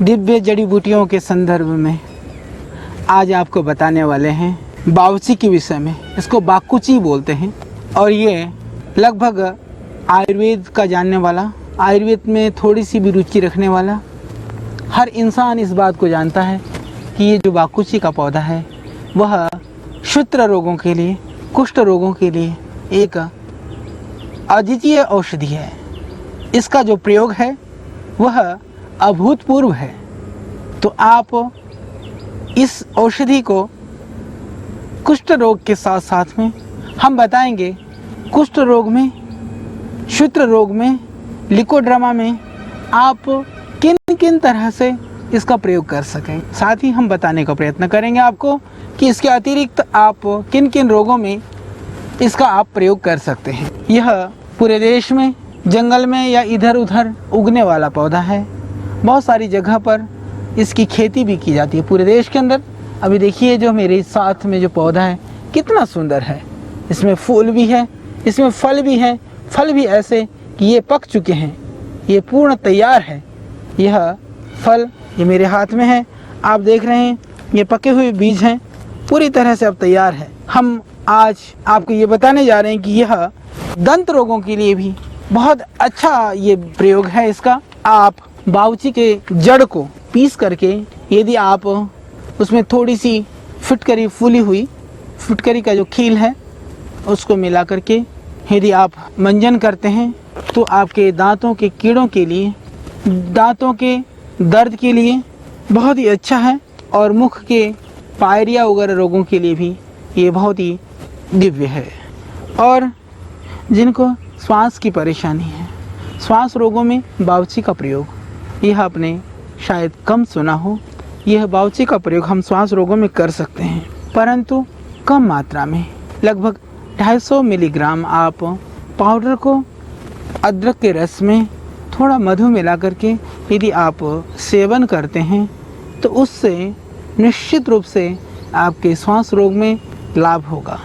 दिव्य जड़ी बूटियों के संदर्भ में आज आपको बताने वाले हैं बावची के विषय में। इसको बाकुची बोलते हैं और ये लगभग आयुर्वेद का जानने वाला, आयुर्वेद में थोड़ी सी भी रुचि रखने वाला हर इंसान इस बात को जानता है कि ये जो बाकुची का पौधा है वह क्षुद्र रोगों के लिए, कुष्ठ रोगों के लिए एक अद्वितीय औषधि है। इसका जो प्रयोग है वह अभूतपूर्व है। तो आप इस औषधि को कुष्ठ रोग के साथ साथ में हम बताएंगे कुष्ठ रोग में, क्षुद्र रोग में, लिकोड्रामा में आप किन किन तरह से इसका प्रयोग कर सकें। साथ ही हम बताने का प्रयत्न करेंगे आपको कि इसके अतिरिक्त आप किन किन रोगों में इसका आप प्रयोग कर सकते हैं। यह पूरे देश में जंगल में या इधर उधर उगने वाला पौधा है। बहुत सारी जगह पर इसकी खेती भी की जाती है पूरे देश के अंदर। अभी देखिए जो मेरे साथ में जो पौधा है कितना सुंदर है। इसमें फूल भी है, इसमें फल भी है। फल भी ऐसे कि ये पक चुके हैं, ये पूर्ण तैयार है। यह फल ये मेरे हाथ में है, आप देख रहे हैं ये पके हुए बीज हैं, पूरी तरह से अब तैयार है। हम आज आपको ये बताने जा रहे हैं कि यह दंत रोगों के लिए भी बहुत अच्छा ये प्रयोग है इसका। आप बावची के जड़ को पीस करके यदि आप उसमें थोड़ी सी फिटकरी, फूली हुई फिटकरी का जो खील है उसको मिला करके यदि आप मंजन करते हैं तो आपके दांतों के कीड़ों के लिए, दांतों के दर्द के लिए बहुत ही अच्छा है और मुख के पायरिया वगैरह रोगों के लिए भी ये बहुत ही दिव्य है। और जिनको श्वास की परेशानी है, श्वास रोगों में बावची का प्रयोग, यह आपने शायद कम सुना हो। यह बावची का प्रयोग हम श्वास रोगों में कर सकते हैं, परंतु कम मात्रा में। लगभग 250 मिलीग्राम आप पाउडर को अदरक के रस में थोड़ा मधु मिला करके यदि आप सेवन करते हैं तो उससे निश्चित रूप से आपके श्वास रोग में लाभ होगा।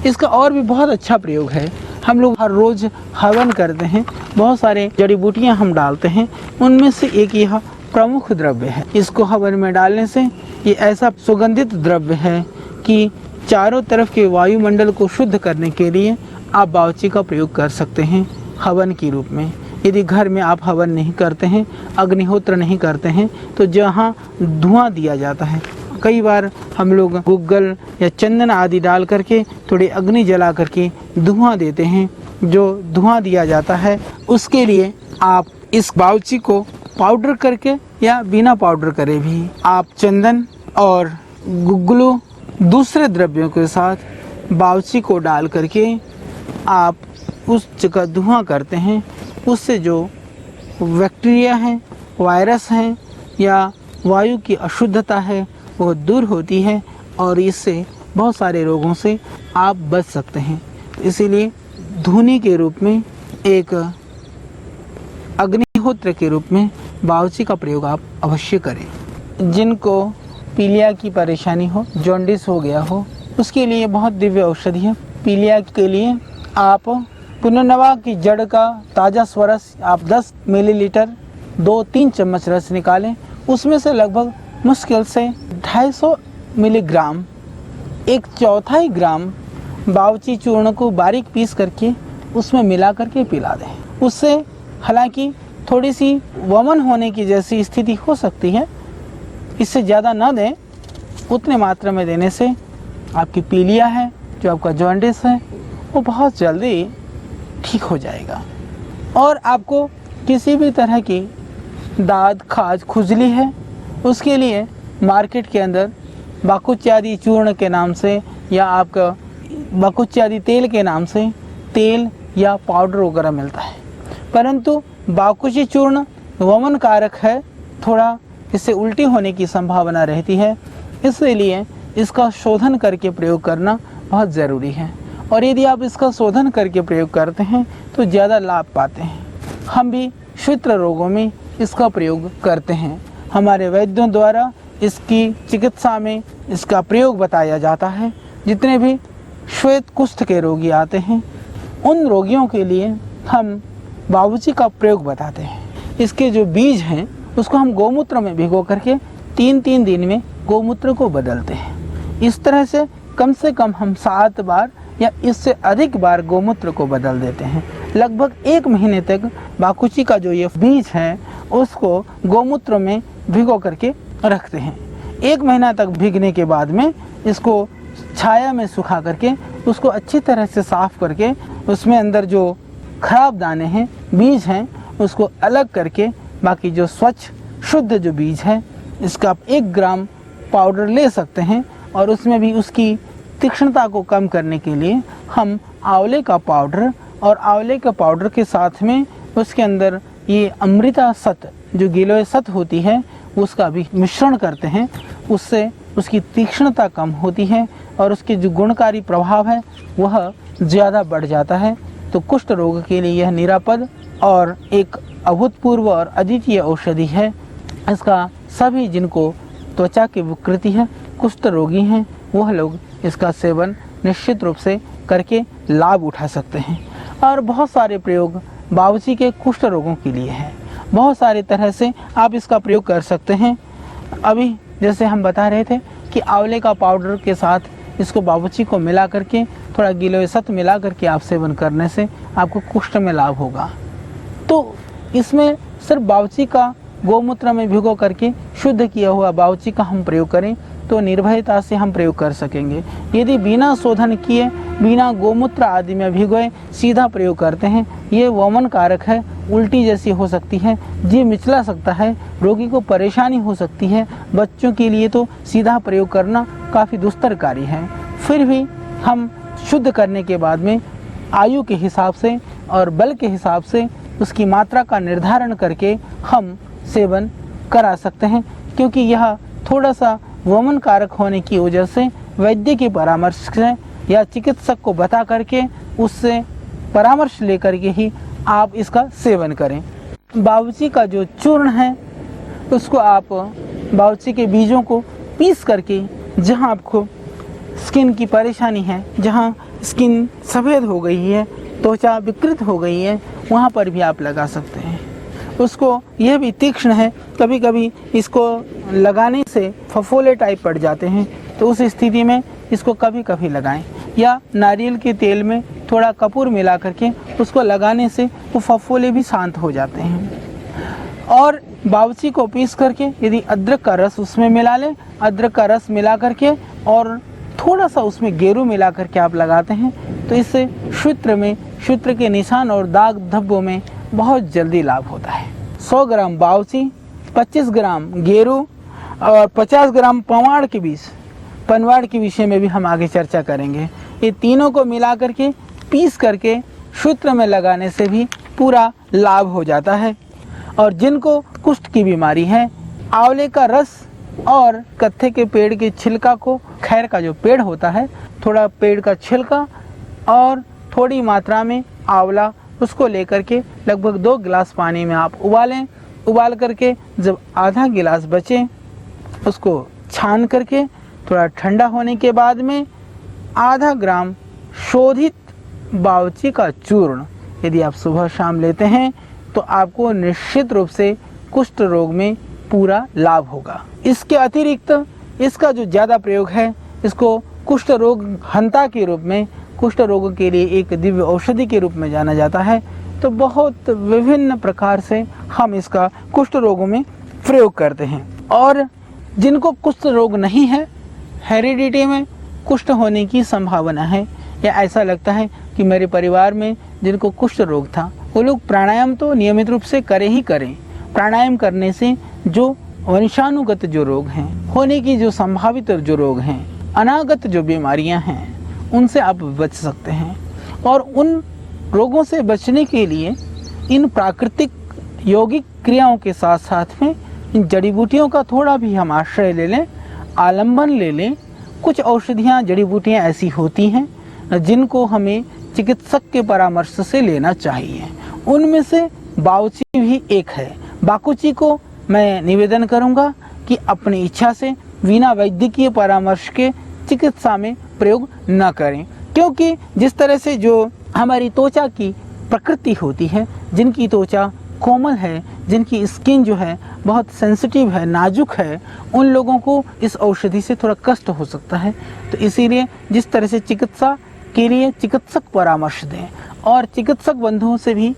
इसका और भी बहुत अच्छा प्रयोग है। हम लोग हर रोज़ हवन करते हैं, बहुत सारे जड़ी बूटियाँ हम डालते हैं, उनमें से एक यह प्रमुख द्रव्य है। इसको हवन में डालने से ये ऐसा सुगंधित द्रव्य है कि चारों तरफ के वायुमंडल को शुद्ध करने के लिए आप बावची का प्रयोग कर सकते हैं हवन के रूप में। यदि घर में आप हवन नहीं करते हैं, अग्निहोत्र नहीं करते हैं, तो जहाँ धुआं दिया जाता है, कई बार हम लोग गुग्गल या चंदन आदि डाल करके थोड़ी अग्नि जला करके धुआं देते हैं। जो धुआं दिया जाता है उसके लिए आप इस बावची को पाउडर करके या बिना पाउडर करे भी आप चंदन और गुग्गलों दूसरे द्रव्यों के साथ बावची को डाल करके आप उस जगह धुआं करते हैं। उससे जो बैक्टीरिया हैं, वायरस हैं या वायु की अशुद्धता है वो दूर होती है और इससे बहुत सारे रोगों से आप बच सकते हैं। इसीलिए धूनी के रूप में, एक अग्निहोत्र के रूप में बावची का प्रयोग आप अवश्य करें। जिनको पीलिया की परेशानी हो, जॉन्डिस हो गया हो, उसके लिए बहुत दिव्य औषधि है। पीलिया के लिए आप पुनर्नवा की जड़ का ताज़ा स्वरस आप 10 मिलीलीटर 2-3 चम्मच रस निकालें, उसमें से लगभग मुश्किल से 250 मिलीग्राम, 1/4 ग्राम बावची चूर्ण को बारीक पीस करके उसमें मिला करके पिला दें। उससे हालांकि थोड़ी सी वमन होने की जैसी स्थिति हो सकती है, इससे ज़्यादा ना दें। उतने मात्रा में देने से आपकी पीलिया है, जो आपका जॉन्डिस है, वो बहुत जल्दी ठीक हो जाएगा। और आपको किसी भी तरह की दाद, खाज, खुजली है, उसके लिए मार्केट के अंदर बाकुच्यादि चूर्ण के नाम से या आपका बाकुच्यादि तेल के नाम से तेल या पाउडर वगैरह मिलता है। परंतु बाकुची चूर्ण वमन कारक है, थोड़ा इससे उल्टी होने की संभावना रहती है, इसलिए इसका शोधन करके प्रयोग करना बहुत ज़रूरी है। और यदि आप इसका शोधन करके प्रयोग करते हैं तो ज़्यादा लाभ पाते हैं। हम भी क्षुद्र रोगों में इसका प्रयोग करते हैं। हमारे वैद्यों द्वारा इसकी चिकित्सा में इसका प्रयोग बताया जाता है। जितने भी श्वेत कुष्ठ के रोगी आते हैं उन रोगियों के लिए हम बावची का प्रयोग बताते हैं। इसके जो बीज हैं उसको हम गोमूत्र में भिगो करके 3-3 दिन में गोमूत्र को बदलते हैं। इस तरह से कम हम 7 बार या इससे अधिक बार गोमूत्र को बदल देते हैं। लगभग 1 महीने तक बाकुची का जो ये बीज है उसको गोमूत्र में भिगो करके रखते हैं। 1 महीना तक भीगने के बाद में इसको छाया में सुखा करके उसको अच्छी तरह से साफ करके उसमें अंदर जो खराब दाने हैं, बीज हैं, उसको अलग करके बाकी जो स्वच्छ शुद्ध जो बीज है इसका आप 1 ग्राम पाउडर ले सकते हैं। और उसमें भी उसकी तीक्ष्णता को कम करने के लिए हम आंवले का पाउडर और आंवले के पाउडर के साथ में उसके अंदर ये अमृता सत जो गिलोय सत होती है उसका भी मिश्रण करते हैं। उससे उसकी तीक्ष्णता कम होती है और उसके जो गुणकारी प्रभाव है वह ज़्यादा बढ़ जाता है। तो कुष्ठ रोग के लिए यह निरापद और एक अभूतपूर्व और अद्वितीय औषधि है। इसका सभी जिनको त्वचा की विकृति है, कुष्ठ रोगी हैं, वह लोग इसका सेवन निश्चित रूप से करके लाभ उठा सकते हैं। और बहुत सारे प्रयोग बावर्ची के कुष्ठ रोगों के लिए हैं। बहुत सारे तरह से आप इसका प्रयोग कर सकते हैं। अभी जैसे हम बता रहे थे कि आंवले का पाउडर के साथ इसको बावर्ची को मिला करके थोड़ा गिलोय सत मिला करके आप सेवन करने से आपको कुष्ठ में लाभ होगा। तो इसमें सिर्फ बावर्ची का गोमूत्र में भिगो करके शुद्ध किया हुआ बावर्ची का हम प्रयोग करें तो निर्भयता से हम प्रयोग कर सकेंगे। यदि बिना शोधन किए, बिना गोमूत्र आदि में भिगोए सीधा प्रयोग करते हैं, ये वमन कारक है, उल्टी जैसी हो सकती है, जी मिचला सकता है, रोगी को परेशानी हो सकती है। बच्चों के लिए तो सीधा प्रयोग करना काफ़ी दुस्तर कार्य है। फिर भी हम शुद्ध करने के बाद में आयु के हिसाब से और बल के हिसाब से उसकी मात्रा का निर्धारण करके हम सेवन करा सकते हैं। क्योंकि यह थोड़ा सा वमन कारक होने की वजह से वैद्य के परामर्श से या चिकित्सक को बता करके उससे परामर्श लेकर के ही आप इसका सेवन करें। बावर्ची का जो चूर्ण है उसको आप बावर्ची के बीजों को पीस करके जहां आपको स्किन की परेशानी है, जहां स्किन सफ़ेद हो गई है, त्वचा विकृत हो गई है, वहां पर भी आप लगा सकते हैं। उसको यह भी तीक्ष्ण है, कभी कभी इसको लगाने से फफोले टाइप पड़ जाते हैं, तो उस स्थिति में इसको कभी कभी लगाएं। या नारियल के तेल में थोड़ा कपूर मिला करके उसको लगाने से वो फफोले भी शांत हो जाते हैं। और बावर्ची को पीस करके यदि अदरक का रस उसमें मिला लें, अदरक का रस मिला करके और थोड़ा सा उसमें गेरू मिला करके आप लगाते हैं तो इससे सूत्र के निशान और दाग धब्बों में बहुत जल्दी लाभ होता है। 100 ग्राम बावर्ची, 25 ग्राम गेरू और 50 ग्राम पवाड़ के बीज, पनवाड़ के विषय में भी हम आगे चर्चा करेंगे। ये तीनों को मिला करके पीस करके सूत्र में लगाने से भी पूरा लाभ हो जाता है। और जिनको कुष्ठ की बीमारी है, आंवले का रस और कत्थे के पेड़ के छिलका को, खैर का जो पेड़ होता है, थोड़ा पेड़ का छिलका और थोड़ी मात्रा में आंवला, उसको लेकर के लगभग 2 गिलास पानी में आप उबालें। उबाल करके जब आधा गिलास बचे उसको छान करके थोड़ा ठंडा होने के बाद में आधा ग्राम शोधित बावर्ची का चूर्ण यदि आप सुबह शाम लेते हैं तो आपको निश्चित रूप से कुष्ठ रोग में पूरा लाभ होगा। इसके अतिरिक्त इसका जो ज़्यादा प्रयोग है, इसको कुष्ठ रोग हंता के रूप में, कुष्ठ रोगों के लिए एक दिव्य औषधि के रूप में जाना जाता है। तो बहुत विभिन्न प्रकार से हम इसका कुष्ठ रोगों में प्रयोग करते हैं। और जिनको कुष्ठ रोग नहीं है, हेरिडिटी में कुष्ठ होने की संभावना है, या ऐसा लगता है कि मेरे परिवार में जिनको कुष्ठ रोग था वो लोग प्राणायाम तो नियमित रूप से करें ही करें। प्राणायाम करने से जो वंशानुगत जो रोग हैं, होने की जो संभावित जो रोग हैं, अनागत जो बीमारियां हैं, उनसे आप बच सकते हैं। और उन रोगों से बचने के लिए इन प्राकृतिक यौगिक क्रियाओं के साथ साथ में इन जड़ी बूटियों का थोड़ा भी हम आश्रय ले लें, आलंबन ले लें। कुछ औषधियाँ, जड़ी बूटियाँ ऐसी होती हैं जिनको हमें चिकित्सक के परामर्श से लेना चाहिए। उनमें से बावर्ची भी एक है। बाकुची को मैं निवेदन करूंगा कि अपनी इच्छा से बिना वैद्यकीय परामर्श के चिकित्सा में प्रयोग न करें, क्योंकि जिस तरह से जो हमारी त्वचा की प्रकृति होती है, जिनकी त्वचा कोमल है, जिनकी स्किन जो है बहुत सेंसिटिव है, नाजुक है, उन लोगों को इस औषधि से थोड़ा कष्ट हो सकता है। तो इसीलिए जिस तरह से चिकित्सा के लिए चिकित्सक परामर्श दें, और चिकित्सक बंधुओं से भी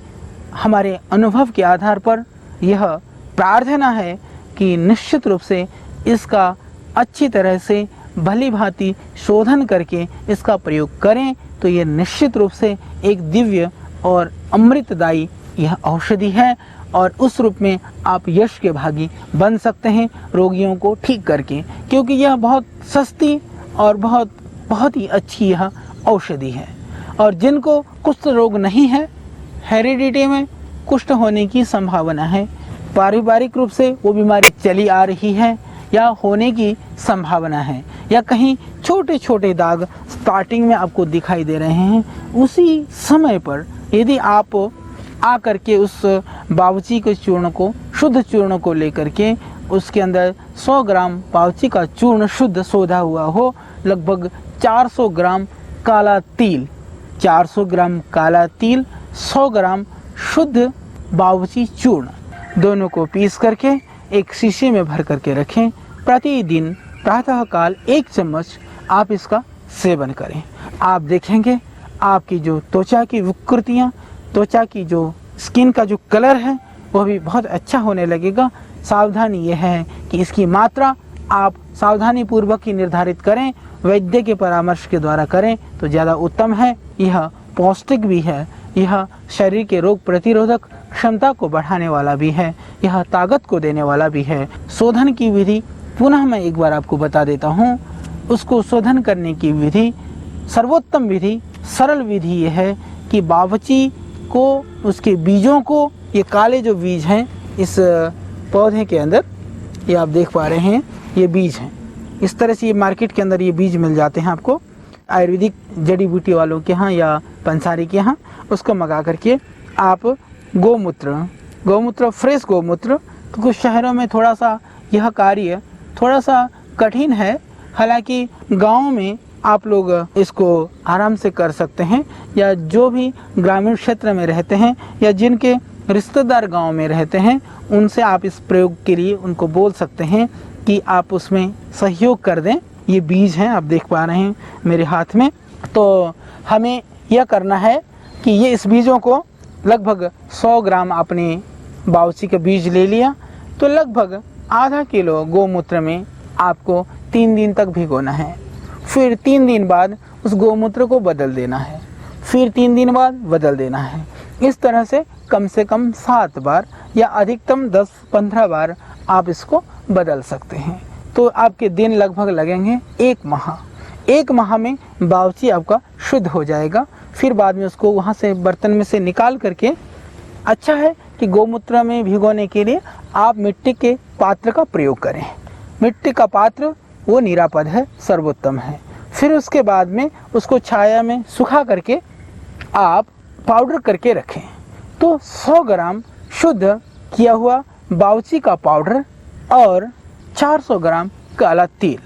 हमारे अनुभव के आधार पर यह प्रार्थना है कि निश्चित रूप से इसका अच्छी तरह से भली भांति शोधन करके इसका प्रयोग करें, तो ये निश्चित रूप से एक दिव्य और अमृतदायी यह औषधि है, और उस रूप में आप यश के भागी बन सकते हैं रोगियों को ठीक करके, क्योंकि यह बहुत सस्ती और बहुत ही अच्छी यह औषधि है। और जिनको कुष्ठ रोग नहीं है, हेरिडिटी में कुष्ठ होने की संभावना है, पारिवारिक रूप से वो बीमारी चली आ रही है या होने की संभावना है, या कहीं छोटे छोटे दाग स्टार्टिंग में आपको दिखाई दे रहे हैं, उसी समय पर यदि आप आकर के उस बावची के चूर्ण को, शुद्ध चूर्ण को लेकर के उसके अंदर 100 ग्राम बावची का चूर्ण शुद्ध सोधा हुआ हो, लगभग 400 ग्राम काला तिल, 400 ग्राम काला तिल, 100 ग्राम शुद्ध बावची चूर्ण, दोनों को पीस करके एक शीशे में भर करके रखें। प्रतिदिन प्रातःकाल 1 चम्मच आप इसका सेवन करें। आप देखेंगे आपकी जो त्वचा की विकृतियाँ, त्वचा की जो स्किन का जो कलर है वह भी बहुत अच्छा होने लगेगा। सावधानी यह है कि इसकी मात्रा आप सावधानी पूर्वक ही निर्धारित करें, वैद्य के परामर्श के द्वारा करें तो ज़्यादा उत्तम है। यह पौष्टिक भी है, यह शरीर के रोग प्रतिरोधक क्षमता को बढ़ाने वाला भी है, यह ताकत को देने वाला भी है। शोधन की विधि पुनः मैं एक बार आपको बता देता हूँ। उसको शोधन करने की विधि, सर्वोत्तम विधि, सरल विधि यह है कि बावची को, उसके बीजों को, ये काले जो बीज हैं इस पौधे के अंदर, ये आप देख पा रहे हैं, ये बीज हैं। इस तरह से ये मार्केट के अंदर ये बीज मिल जाते हैं आपको, आयुर्वेदिक जड़ी बूटी वालों के यहाँ या पंसारी के यहाँ। उसको मंगा करके आप गौमूत्र, फ्रेश गौमूत्र, तो कुछ शहरों में थोड़ा सा यह कार्य थोड़ा सा कठिन है, हालांकि गाँव में आप लोग इसको आराम से कर सकते हैं, या जो भी ग्रामीण क्षेत्र में रहते हैं या जिनके रिश्तेदार गांव में रहते हैं, उनसे आप इस प्रयोग के लिए उनको बोल सकते हैं कि आप उसमें सहयोग कर दें। ये बीज हैं, आप देख पा रहे हैं मेरे हाथ में। तो हमें यह करना है कि ये इस बीजों को लगभग 100 ग्राम आपने बावची का बीज ले लिया, तो लगभग आधा किलो गौमूत्र में आपको 3 दिन तक भिगोना है। फिर 3 दिन बाद उस गौमूत्र को बदल देना है, फिर 3 दिन बाद बदल देना है। इस तरह से कम 7 बार या अधिकतम 10-15 बार आप इसको बदल सकते हैं। तो आपके दिन लगभग लगेंगे 1 माह। 1 माह में बावची आपका शुद्ध हो जाएगा। फिर बाद में उसको वहाँ से बर्तन में से निकाल करके, अच्छा है कि गौमूत्र में भिगोने के लिए आप मिट्टी के पात्र का प्रयोग करें। मिट्टी का पात्र वो निरापद है, सर्वोत्तम है। फिर उसके बाद में उसको छाया में सुखा करके आप पाउडर करके रखें। तो 100 ग्राम शुद्ध किया हुआ बावची का पाउडर और 400 ग्राम काला तिल,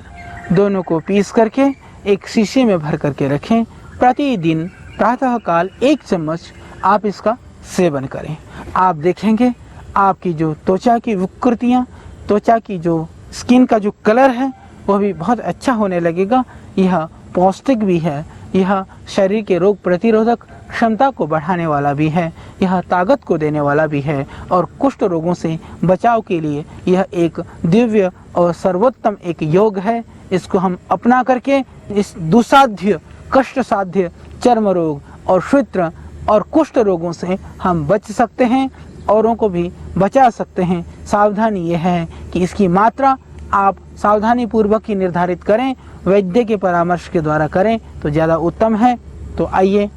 दोनों को पीस करके एक शीशे में भर करके रखें। प्रतिदिन प्रातःकाल 1 चम्मच आप इसका सेवन करें। आप देखेंगे आपकी जो त्वचा की विकृतियाँ, त्वचा की जो स्किन का जो कलर है वह भी बहुत अच्छा होने लगेगा। यह पौष्टिक भी है, यह शरीर के रोग प्रतिरोधक क्षमता को बढ़ाने वाला भी है, यह ताकत को देने वाला भी है, और कुष्ठ रोगों से बचाव के लिए यह एक दिव्य और सर्वोत्तम एक योग है। इसको हम अपना करके इस दुस्साध्य, कष्ट साध्य चर्म रोग और श्वित्र और कुष्ठ रोगों से हम बच सकते हैं, औरों को भी बचा सकते हैं। सावधानी यह है कि इसकी मात्रा आप सावधानी पूर्वक ही निर्धारित करें, वैद्य के परामर्श के द्वारा करें तो ज़्यादा उत्तम है। तो आइए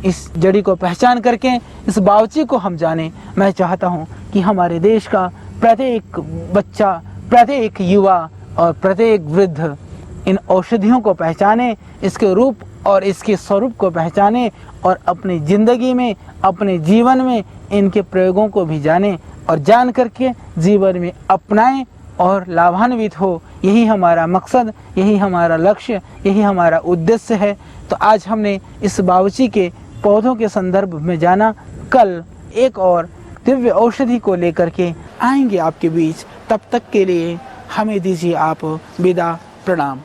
इस जड़ी को पहचान करके इस बावची को हम जानें। मैं चाहता हूं कि हमारे देश का प्रत्येक बच्चा, प्रत्येक युवा और प्रत्येक वृद्ध इन औषधियों को पहचाने, इसके रूप और इसके स्वरूप को पहचाने, और अपनी ज़िंदगी में, अपने जीवन में इनके प्रयोगों को भी जाने, और जान करके जीवन में अपनाएं और लाभान्वित हो। यही हमारा मकसद, यही हमारा लक्ष्य, यही हमारा उद्देश्य है। तो आज हमने इस बावची के पौधों के संदर्भ में जाना। कल एक और दिव्य औषधि को लेकर के आएंगे आपके बीच। तब तक के लिए हमें दीजिए आप विदा। प्रणाम।